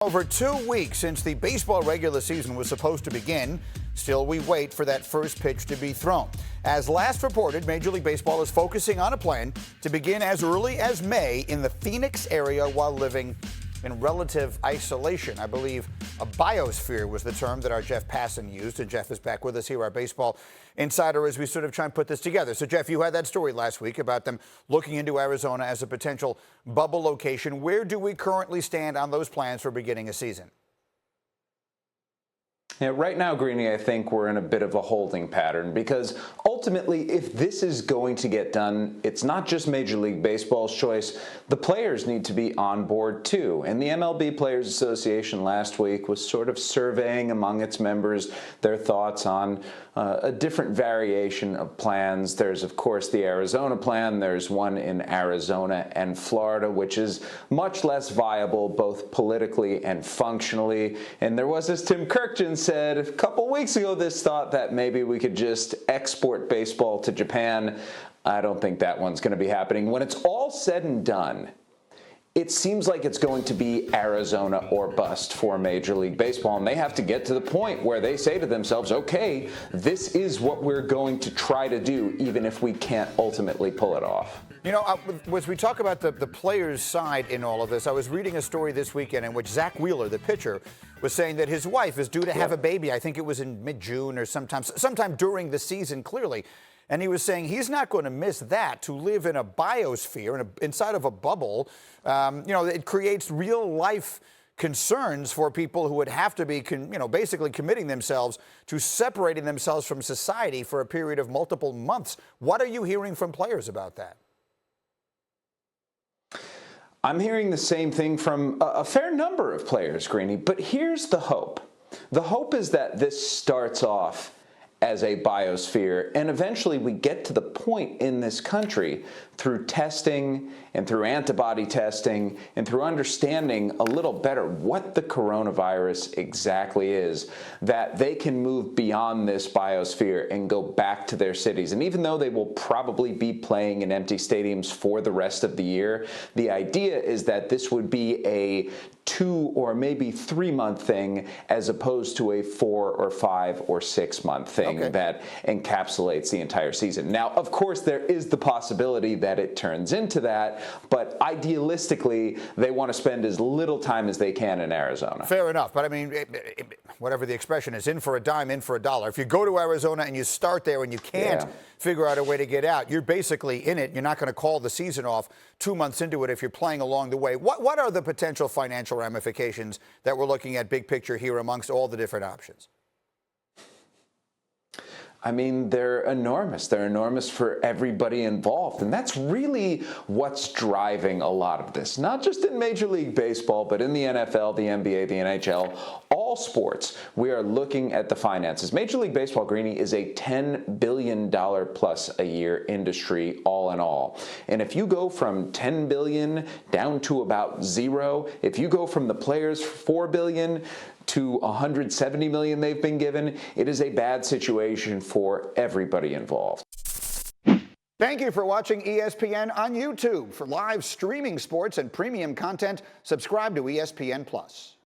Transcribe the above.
over 2 weeks since the baseball regular season was supposed to begin. Still, we wait for that first pitch to be thrown. As last reported, Major League Baseball is focusing on a plan to begin as early as May in the Phoenix area while living in relative isolation. I believe a biosphere was the term that our Jeff Passan used, and Jeff is back with us here, our baseball insider, as we sort of try and put this together. So, Jeff, you had that story last week about them looking into Arizona as a potential bubble location. Where do we currently stand on those plans for beginning a season? Yeah, right now, Greeny, I think we're in a bit of a holding pattern because ultimately, if this is going to get done, it's not just Major League Baseball's choice. The players need to be on board, too. And the MLB Players Association last week was sort of surveying among its members their thoughts on a different variation of plans. There's, of course, the Arizona plan. There's one in Arizona and Florida, which is much less viable, both politically and functionally. And there was, as Tim Kirkjian said a couple weeks ago, this thought that maybe we could just export baseball to Japan. I don't think that one's going to be happening. When it's all said and done, it seems like it's going to be Arizona or bust for Major League Baseball, and they have to get to the point where they say to themselves, okay, this is what we're going to try to do, even if we can't ultimately pull it off. You know, as we talk about the players' side in all of this, I was reading a story this weekend in which Zack Wheeler, the pitcher, was saying that his wife is due to have a baby. I think it was in mid-June or sometime during the season, clearly. And he was saying he's not going to miss that to live in a biosphere, inside of a bubble. You know, it creates real-life concerns for people who would have to be, basically committing themselves to separating themselves from society for a period of multiple months. What are you hearing from players about that? I'm hearing the same thing from a fair number of players, Greeny, but here's the hope. The hope is that this starts off as a biosphere, and eventually we get to the point in this country through testing and through antibody testing and through understanding a little better what the coronavirus exactly is, that they can move beyond this biosphere and go back to their cities. And even though they will probably be playing in empty stadiums for the rest of the year, the idea is that this would be a 2 or maybe 3 month thing as opposed to a 4 or 5 or 6 month thing that encapsulates the entire season. Now, of course, there is the possibility that it turns into that, but idealistically, they want to spend as little time as they can in Arizona. Fair enough, but I mean, whatever the expression is, in for a dime, in for a dollar. If you go to Arizona and you start there and you can't figure out a way to get out, you're basically in it. You're not going to call the season off 2 months into it if you're playing along the way. What are the potential financial ramifications that we're looking at big picture here amongst all the different options? I mean, they're enormous. They're enormous for everybody involved. And that's really what's driving a lot of this. Not just in Major League Baseball, but in the NFL, the NBA, the NHL, all sports. We are looking at the finances. Major League Baseball, Greeny, is a $10 billion plus a year industry all in all. And if you go from $10 billion down to about zero, if you go from the players $4 billion to $170 million they've been given, it is a bad situation for everybody involved. Thank you for watching ESPN on YouTube. For live streaming sports and premium content, subscribe to ESPN+.